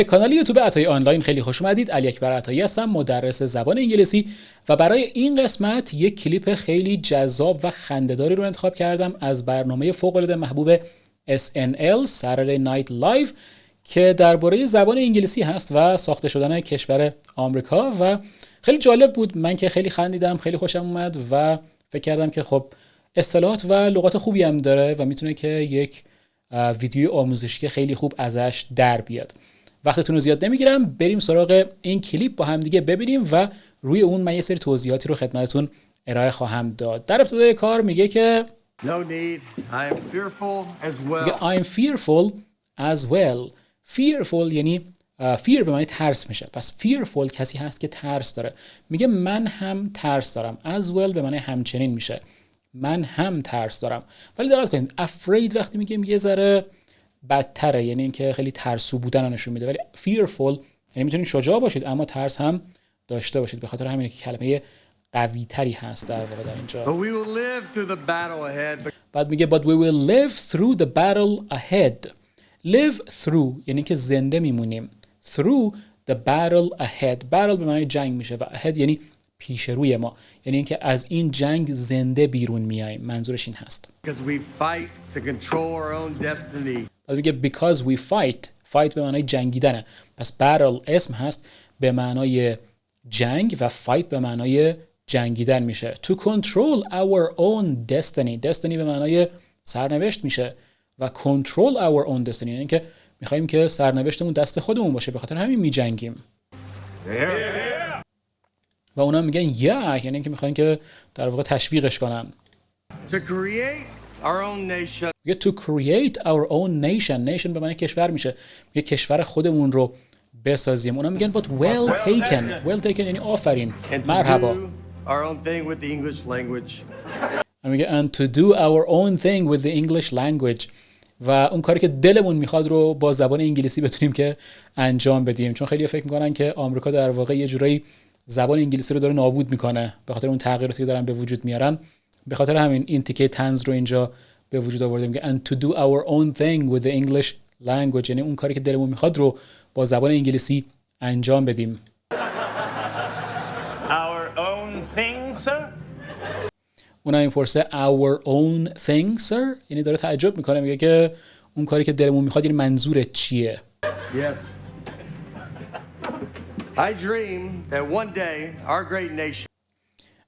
به کانال یوتیوب عطایی آنلاین خیلی خوش اومدید. علی اکبر عطایی هستم، مدرس زبان انگلیسی و برای این قسمت یک کلیپ خیلی جذاب و خنده‌داری رو انتخاب کردم از برنامه فوق‌العاده محبوب SNL Saturday Night Live که درباره زبان انگلیسی هست و ساخته شدن کشور آمریکا و خیلی جالب بود. من که خیلی خندیدم، خیلی خوشم اومد و فکر کردم که خب اصطلاحات و لغات خوبی هم داره و میتونه که یک ویدیوی آموزشی خیلی خوب ازش در بیاد. وقتتون رو زیاد نمیگیرم، بریم سراغ این کلیپ با هم دیگه ببینیم و روی اون من یه سری توضیحاتی رو خدمتتون ارائه خواهم داد. در ابتدای کار میگه که No need. I am fearful as well. میگه I'm fearful as well. fearful یعنی fear به معنی ترس میشه. پس fearful کسی هست که ترس داره. میگه من هم ترس دارم. as well به معنی همچنین میشه. من هم ترس دارم. ولی دقت کنید afraid وقتی میگیم یه ذره بدتره، یعنی اینکه خیلی ترسو بودن رو نشون میده. ولی fearful یعنی میتونید شجاع باشید اما ترس هم داشته باشید. به خاطر همینه که کلمه قوی تری هست در واقع در اینجا. But we will live through the battle ahead. بعد میگه but we will live through the battle ahead. live through یعنی که زنده میمونیم. through the battle ahead. battle به معنی جنگ میشه و ahead یعنی پیش روی ما، یعنی اینکه از این جنگ زنده بیرون میایم. منظورش این هست. Because we fight to control our own destiny. بعد میگه because we fight به معنی جنگیدنه. پس battle اسم هست به معنای جنگ و fight به معنای جنگیدن میشه. to control our own destiny به معنای سرنوشت میشه و control our own destiny یعنی که میخوایم که سرنوشتمون دست خودمون باشه، به خاطر همین میجنگیم. و اونا میگن یعنی اینکه میخواین که در واقع تشویقش کنن. To create our own nation. میگه to create our own nation به معنی کشور میشه. میگه کشور خودمون رو بسازیم. اونا میگن but well taken یعنی آفرین، مرحبا. Our own thing with the English language. میگه and to do our own thing with the English language و اون کاری که دلمون میخواد رو با زبان انگلیسی بتونیم که انجام بدیم. چون خیلی فکر میکنن که آمریکا در واقع یه جورایی زبان انگلیسی رو داره نابود میکنه به خاطر اون تغییراتی که دارن به وجود میارن. به خاطر همین این تیکه طنز رو اینجا به وجود آورده. میگه and to do our own thing with the English language یعنی اون کاری که دلمون میخواد رو با زبان انگلیسی انجام بدیم. Our own thing, sir? اونم میپرسه our own thing sir یعنی داره تعجب میکنه، میگه که اون کاری که دلمون میخواد یعنی منظورت چیه؟ Yes. I dream that one day our great nation.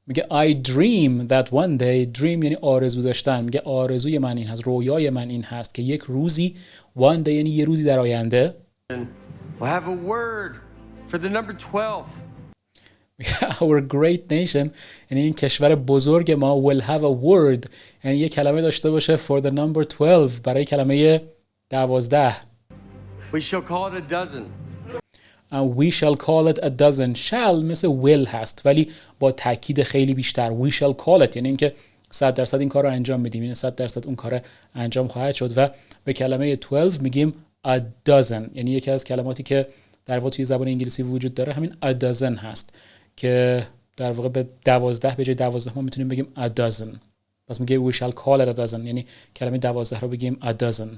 میگه I dream that one day. dream یعنی آرزو داشتن. میگه آرزوی من این هست، رویای من این هست که یک روزی one day یعنی یه روزی در آینده We'll have a word for the number 12. our great nation یعنی این کشور بزرگ ما will have a word یعنی یه کلمه داشته باشه for the number 12 برای کلمه 12. We shall call it a dozen. And we shall call it a dozen. shall مثل will هست ولی با تاکید خیلی بیشتر. we shall call it یعنی اینکه 100% این کار رو انجام میدیم، یعنی 100% اون کار انجام خواهد شد. و به کلمه 12 میگیم a dozen یعنی یکی از کلماتی که در واقع توی زبان انگلیسی وجود داره همین a dozen هست که در واقع به 12 به جای 12 ما میتونیم بگیم a dozen. پس میگه we shall call it a dozen یعنی کلمه 12 رو بگیم a dozen.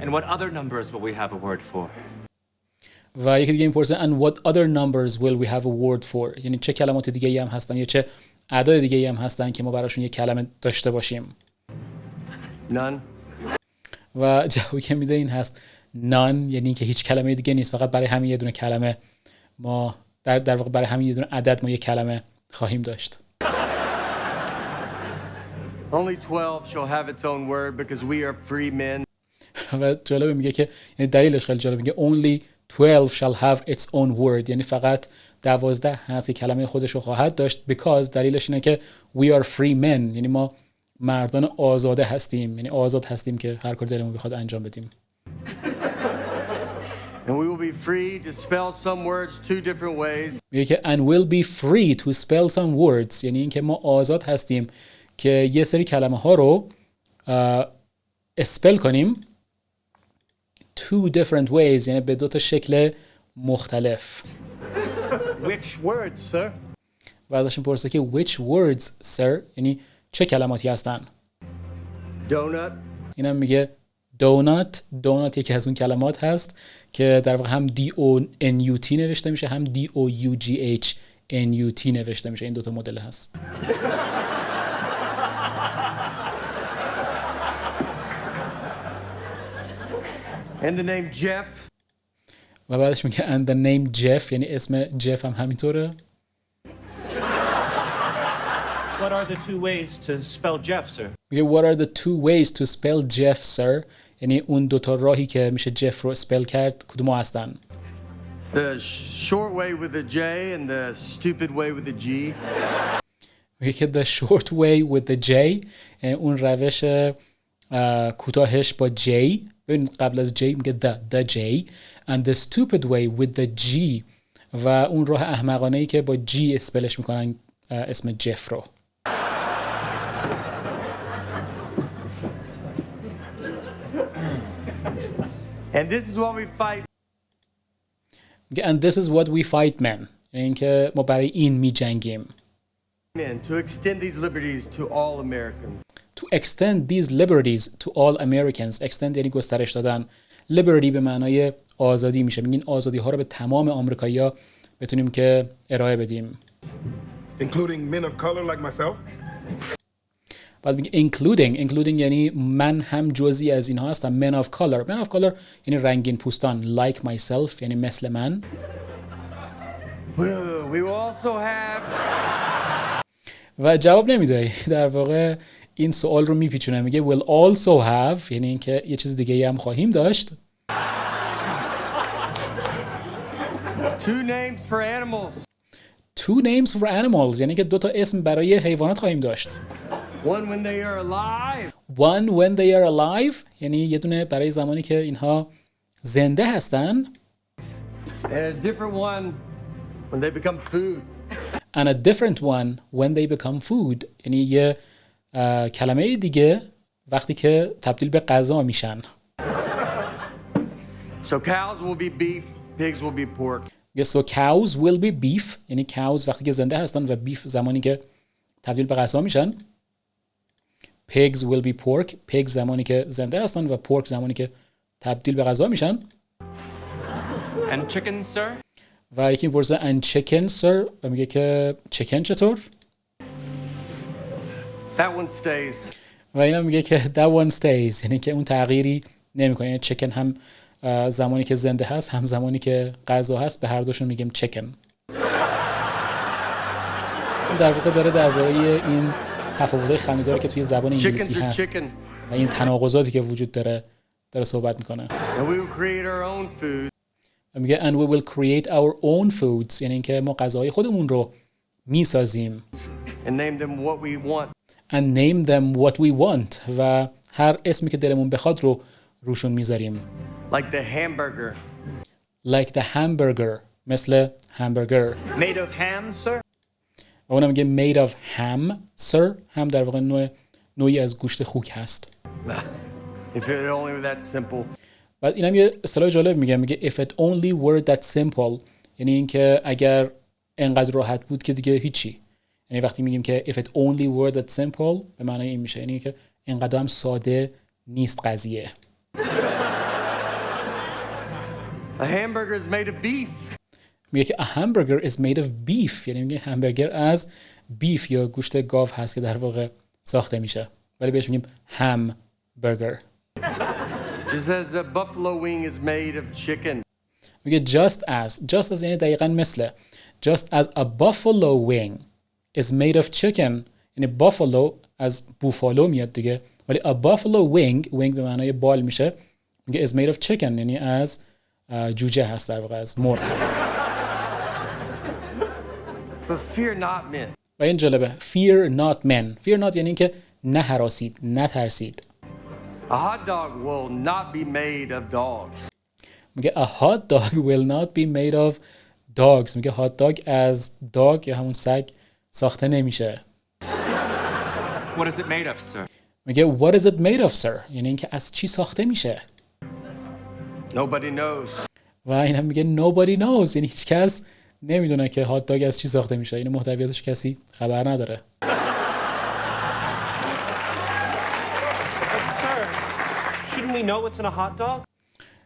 And what other numbers will we have a word for? و یکی دیگه میپرسه and what other numbers will we have a word for یعنی چه کلمات دیگه‌ای هم هستن یا چه اعداد دیگه‌ای هم هستن که ما براشون یک کلمه داشته باشیم. None. و جوابی که میده این هست none یعنی که هیچ کلمه دیگه نیست، فقط برای همین یه دونه کلمه ما در واقع برای همین یه دونه عدد ما یک کلمه خواهیم داشت. Only 12 shall have its own word because we are free men. و جالبه میگه که یعنی دلیلش خیلی جالبه، میگه only 12 shall have its own word یعنی فقط 12 هست که کلمه خودش رو خواهد داشت because دلیلش اینه که we are free men یعنی ما مردان آزاده هستیم، یعنی آزاد هستیم که هر کاری دلمون بخواد انجام بدیم. And we will be free to spell some words two different ways. میگه که and will be free to spell some words یعنی اینکه ما آزاد هستیم که یه سری کلمه ها رو اسپل کنیم two different ways یعنی به دو تا شکل مختلف. Which words, sir? و ازش میپرسه که which words sir یعنی چه کلماتی هستن. Donut. اینم میگه دونات یکی از اون کلمات هست که در واقع هم DONUT نوشته میشه هم DOUGHNUT نوشته میشه. این دوتا مدل هست. And the name Jeff. و بعدش میگه and the name Jeff، یعنی اسم جف هم همینطوره. What are the two ways to spell Jeff, sir? میگه what are the two ways to spell Jeff, sir؟ یعنی اون دوتا راهی که میشه جف رو اسپل کرد کدوم هستن؟ It's the short way with the J and the stupid way with the G. میگه که the short way with the J، یعنی اون روش کوتاهش با J. ببین قبل از J میگه the J and the stupid way with the G، و اون راه احمقانه‌ای که با G اسپلش میکنن اسم جف رو. And this is what we fight. And this is what we fight men. یعنی اینکه ما برای این میجنگیم. Men to extend these liberties to all Americans. To extend these liberties to all Americans. Extend یعنی گسترش دادن. Liberty به معنای آزادی میشه. میگین آزادی ها رو به تمام آمریکایی‌ها بتونیم که ارائه بدیم. Including men of color like myself. بعد میگه including یعنی من هم جزئی از اینها هستم. Men of color یعنی رنگین پوستان. Like myself یعنی مثل من. We will also have. و جواب نمیده. در واقع این سوال رو میپیچونه. میگه will also have یعنی اینکه یه چیز دیگه هم خواهیم داشت. Two names for animals. Two names for animals یعنی که 2 تا اسم برای حیوانات خواهیم داشت. One when they are alive. One when they are alive یعنی یه دونه برای زمانی که اینها زنده هستن. And a different one when they become food. And a different one when they become food یعنی یه کلمه دیگه وقتی که تبدیل به غذا میشن. So cows will be beef, pigs will be pork. So cows will be beef یعنی cows وقتی که زنده هستن و beef زمانی که تبدیل به غذا میشن. Pigs will be pork. Pigs زمانی که زنده هستن و pork زمانی که تبدیل به غذا میشن. And chicken, sir? و یکی میپرسه and chicken sir و میگه که chicken چطور؟ That one stays. و اینا میگه که that one stays یعنی که اون تغییری نمیکنه. یعنی chicken هم زمانی که زنده هست هم زمانی که غذا هست به هر دوشون میگیم chicken. در واقع داره درباره این تفاوت‌های خنده‌داری که توی زبان انگلیسی هست و این تناقضاتی که وجود داره صحبت میکنه. And we will create our own food. و میگه and we will create our own foods یعنی اینکه ما غذاهای خودمون رو میسازیم. And name them what we want. And name them what we want و هر اسمی که دلمون بخواد رو روشون میذاریم. Like the hamburger. Like the hamburger مثل همبرگر. Made of ham, sir? و اونم میگه made of ham sir. هم در واقع نوعی از گوشت خوک هست. If it only were that simple. بعد اینم یه اصطلاح جالب میگه if it only were that simple یعنی اینکه اگر انقدر راحت بود که دیگه هیچی. یعنی وقتی میگیم که if it only were that simple به معنای این میشه یعنی که انقدر هم ساده نیست قضیه. A hamburger is made of beef. میگه که a hamburger is made of beef یعنی میگه همبرگر از بیف یا گوشت گاو هست که در واقع ساخته میشه ولی بهش میگیم hamburger. Just as a buffalo wing is made of chicken. میگه just as یعنی دقیقاً مثل. Just as a buffalo wing is made of chicken یعنی buffalo از بوفالو میاد دیگه ولی a buffalo wing به معنای بال میشه. میگه is made of chicken یعنی از جوجه هست در واقع از مرغ هست. But fear not men. و این جالبه fear not men. Fear not یعنی اینکه نه هراسید نترسید. A hot dog will not be made of dogs. میگه a hot dog will not be made of dogs. میگه hot dog از dog یا همون سگ ساخته نمیشه. What is it made of, sir? میگه what is it made of sir یعنی اینکه از چی ساخته میشه. Nobody knows. و این هم میگه nobody knows یعنی هیچ کس نمیدونه که هات داگ از چی ساخته میشه. این محتویاتش کسی خبر نداره. But, sir, shouldn't we know what's in a hot dog?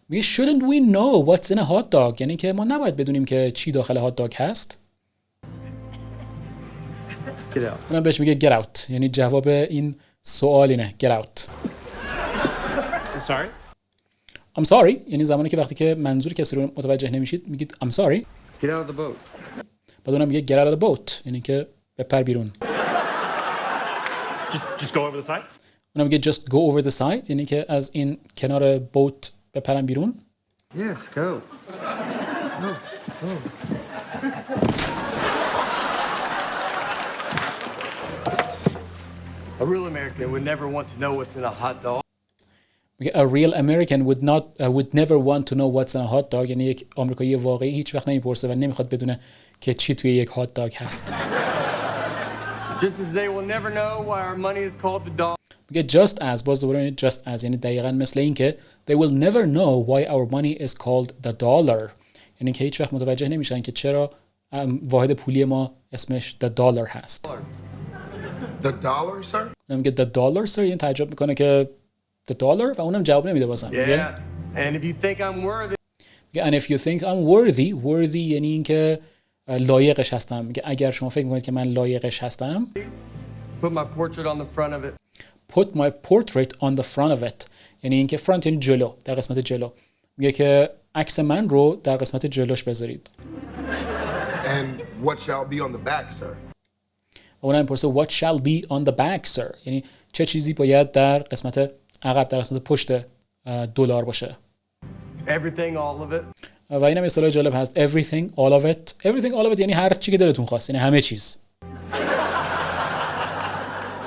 میگه shouldn't we know what's in a hot dog؟ یعنی که ما نباید بدونیم که چی داخل هات داگ هست. Get out. اونم بهش میگه get out. یعنی جواب این سوال اینه get out. I'm sorry? I'm sorry یعنی زمانی که وقتی که منظور کسی رو متوجه نمیشید میگید I'm sorry. Get out of the boat. بعد اونم میگه get out of the boat یعنی که بپر بیرون. Just go over the side? اونم میگه just go over the side یعنی که از این کنار بوت بپرن بیرون. Yes, go. A real American would never want to know what's in a hot dog. میگه a real American would never want to know what's in a hot dog یعنی یک آمریکایی واقعی هیچ وقت نمیپرسه و نمیخواد بدونه که چی توی یک هات داگ هست. Just as they will never know why our money is called the dog. میگه just as باز دوباره just as یعنی دقیقاً مثل این که they will never know why our money is called the dollar یعنی که هیچ وقت متوجه نمیشن که چرا واحد پولی ما اسمش the dollar هست. The dollar, sir? میگه the dollar sir یعنی تعجب میکنه که the dollar و اونم جواب نمیده بازم. Yeah. And if you think I'm worthy. میگه and if you think I'm worthy یعنی این که لایقش هستم. میگه اگر شما فکر میکنید که من لایقش هستم Put my portrait on the front of it. put my portrait on the front of it یعنی این که front یعنی جلو در قسمت جلو. میگه که عکس من رو در قسمت جلوش بذارید. And what shall be on the back, sir? و اونم میپرسه what shall be on the back sir یعنی چه چیزی باید در قسمت عقب در قسمت پشت دلار باشه. Everything, all of it. و اینم اصطلاح جالب هست everything all of it یعنی هر چی که دلتون خواست یعنی همه چیز.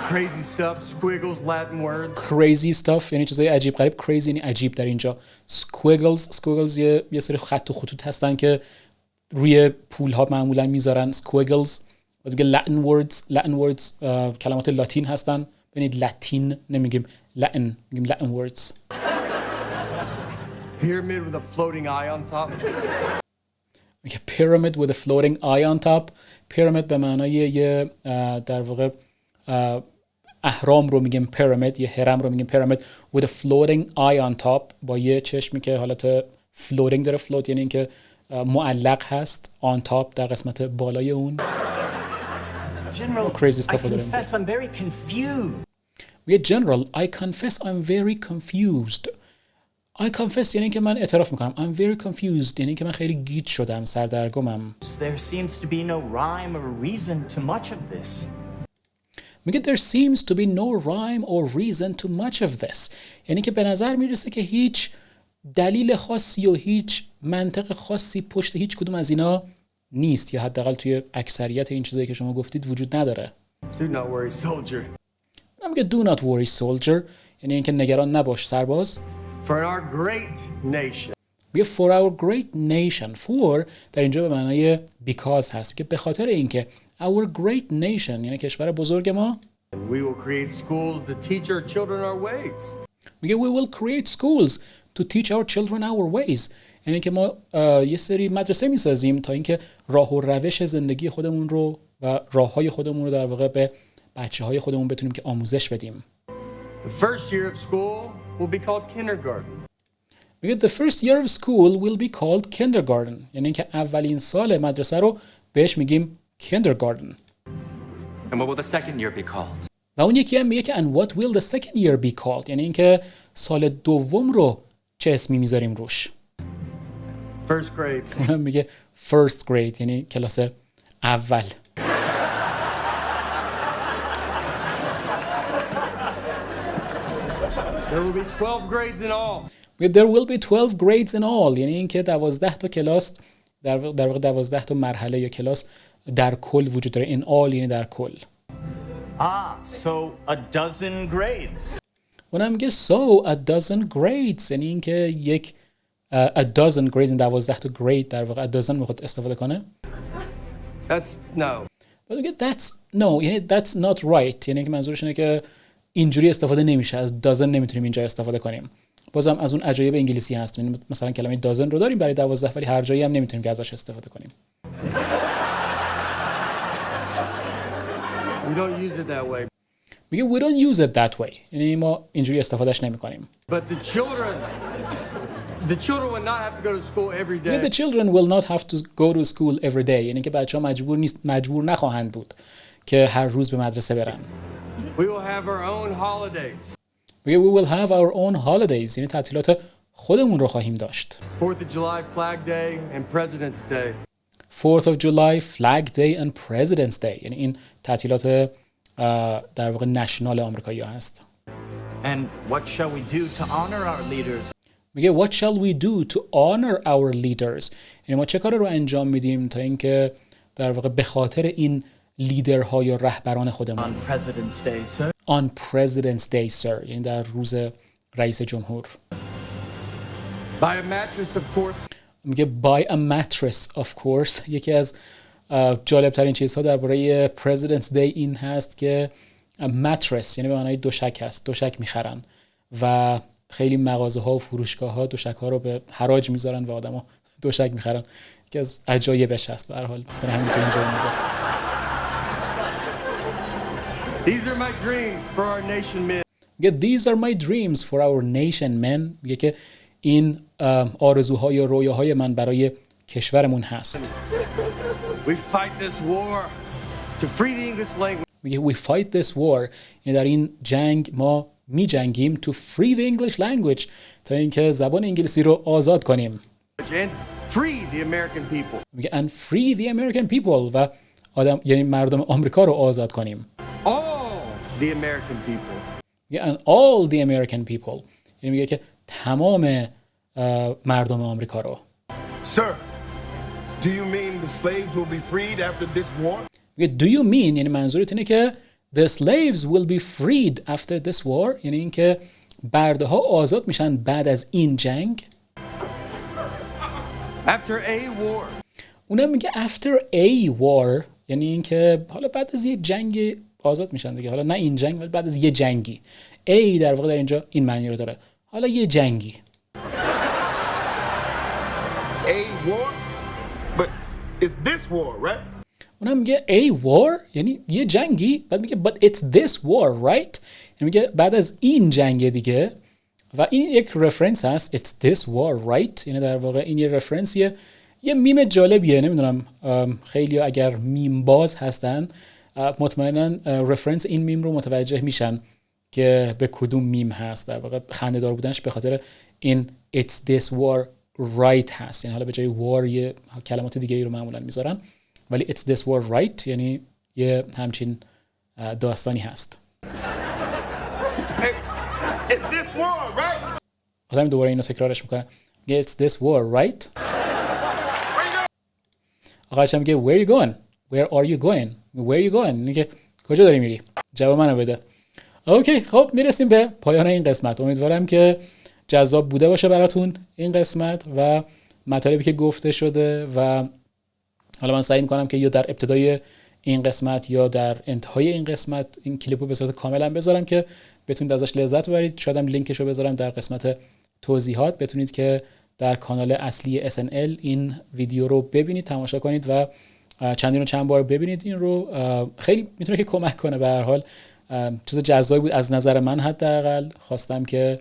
Crazy stuff, squiggles, Latin words. crazy stuff یعنی چیزای عجیب غریب. crazy یعنی عجیب در اینجا. squiggles یه سری خط و خطوط هستن که روی پول ها معمولا میذارن squiggles. و دیگه Latin words کلمات لاتین هستن. ببینید لاتین نمیگیم Latin میگیم Latin words. Pyramid with a floating eye on top. میگه pyramid with a floating eye on top. pyramid به معنای یه در واقع اهرام رو میگیم pyramid یه هرم رو میگیم pyramid with a floating eye on top با یه چشمی که حالت floating داره. float یعنی اینکه معلق هست on top در قسمت بالای اون. General, crazy stuff I confess I'm very confused. میگه general I confess I'm very confused. I confess یعنی که من اعتراف میکنم. I'm very confused یعنی که من خیلی گیج شدم سردرگمم. There seems to be no rhyme or reason to much of this. میگه there seems to be no rhyme or reason to much of this یعنی که به نظر میرسه که هیچ دلیل خاصی و هیچ منطق خاصی پشت هیچ کدوم از اینا نیست یا حداقل توی اکثریت این چیزایی که شما گفتید وجود نداره. Do not worry, soldier. میگه do not worry soldier یعنی اینکه نگران نباش سرباز. For our great nation. میگه for our great nation. for در اینجا به معنای because هست که به خاطر اینکه our great nation یعنی کشور بزرگ ما. We will create schools to teach our children our ways. میگه we will create schools to teach our children our ways یعنی که ما یه سری مدرسه میسازیم تا اینکه راه و روش زندگی خودمون رو و راههای خودمون رو در واقع به بچه‌های خودمون بتونیم که آموزش بدیم. The first year of school will be called kindergarten. میگه the first year of school will be called kindergarten یعنی که اولین سال مدرسه رو بهش میگیم kindergarten. And what will the second year be called? و اون یکی هم میگه که and what will the second year be called یعنی اینکه سال دوم رو چه اسمی میذاریم روش. First grade. میگه first grade یعنی کلاس اول. There will be 12 grades in all. There will be 12 grades in all یعنی اینکه 12 تا کلاس در واقع 12 تا مرحله یا کلاس در کل وجود داره. in all یعنی در کل. So a dozen grades. اونم میگه so a dozen grades یعنی اینکه یک a dozen grades این 12 تا grade در واقع a dozen میخواد استفاده کنه. That's no. میگه that's no یعنی that's not right یعنی که منظورش اینه که اینجوری استفاده نمیشه. از dozen نمیتونیم اینجا استفاده کنیم. بازم از اون عجایب انگلیسی هست. یعنی مثلا کلمه dozen رو داریم برای 12 ولی هر جایی هم نمیتونیم که ازش استفاده کنیم. We don't use it that way. میگه we don't use it that way. یعنی ما اینجوری استفادهش نمی‌کنیم. But the children will not have to go to school every day. The children will not have to go to school every day. یعنی که بچه‌ها مجبور نخواهند بود که هر روز به مدرسه برن. We will have our own holidays. We will have our own holidays. یعنی تعطیلات خودمون رو خواهیم داشت. 4th of July Flag Day and President's Day. 4th of July Flag Day and President's Day. یعنی این تعطیلات در واقع نشنال آمریکایی‌ها هست. And what shall we do to honor our leaders? میگه what shall we do to honor our leaders. یعنی ما چه کاری رو انجام میدیم تا اینکه در واقع به خاطر این لیدرها یا رهبران خودمون. On President's Day, sir. On President's Day, sir. یعنی در روز رئیس جمهور. Buy a mattress, of course. میگه buy a mattress, of course. یکی از جالب ترین چیزها درباره President's Day این هست که mattress یعنی به معنای دوشک هست. دوشک میخرن و خیلی مغازه ها و فروشگاه ها دوشک ها رو به حراج میذارن و آدما دوشک میخرن. یکی از عجایبش هست به هر حال. همینطور اینجا میگه. These are my dreams for our nation men. میگه these are my dreams for our nation men. میگه که این آرزوها یا رویاهای من برای کشورمون هست. We fight this war to free the English language. میگه we fight this war. یعنی در این جنگ ما می جنگیم to free the English language تا اینکه زبان انگلیسی رو آزاد کنیم. And free the American people. میگه and free the American people و یعنی مردم آمریکا رو آزاد کنیم. All the American people. میگه and all the American people. یعنی میگه که تمام مردم آمریکا رو. Sir, do you mean the slaves will be freed after this war? میگه do you mean یعنی منظورت اینه که the slaves will be freed after this war. یعنی اینکه برده ها آزاد میشن بعد از این جنگ. After a war. اونم میگه after a war یعنی اینکه حالا بعد از یه جنگ آزاد میشن دیگه. حالا نه این جنگ ولی بعد از یه جنگی. A در واقع در اینجا این معنی رو داره. حالا یه جنگی. A war? But it's this war, right? اونم میگه a war یعنی یه جنگی. بعد میگه but it's this war, right? یعنی میگه بعد از این جنگ دیگه. و این یک رفرنس هست it's this war, right? یعنی در واقع این یه رفرنسیه. یه میم جالبیه. نمیدونم خیلی اگر میم باز هستن مطمئنا رفرنس این میم رو متوجه میشن که به کدوم میم هست. در واقع خنده‌دار بودنش به خاطر این it's this war right هست. یعنی حالا به جای war یه کلمات دیگه ای رو معمولا میذارن ولی it's this war right یعنی یه همچین داستانی هست. Hey, it's this war, right? آدم دوباره اینو تکرارش میکنه. میگه it's this war right. آقاش میگه where you going? Where are you going? Where you going? میگه کجا داری میری؟ جواب منو بده. اوکی خب میرسیم به پایان این قسمت. امیدوارم که جذاب بوده باشه براتون این قسمت و مطالبی که گفته شده و حالا من سعی میکنم که یا در ابتدای این قسمت یا در انتهای این قسمت این کلیپو به صورت کاملا بذارم که بتونید ازش لذت ببرید. شاید هم لینکشو بذارم در قسمت توضیحات. بتونید که در کانال اصلی SNL این ویدیو رو ببینید، تماشا کنید و چندین و چند بار ببینید. این رو خیلی میتونه که کمک کنه. به هر حال چیز جذابی بود از نظر من. حداقل خواستم که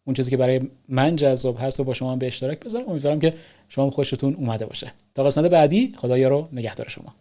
اون چیزی که برای من جذاب هست و با شما هم به اشتراک بذارم. امیدوارم که شما هم خوشتون اومده باشه. تا قسمت بعدی خدایا رو نگهدار شما.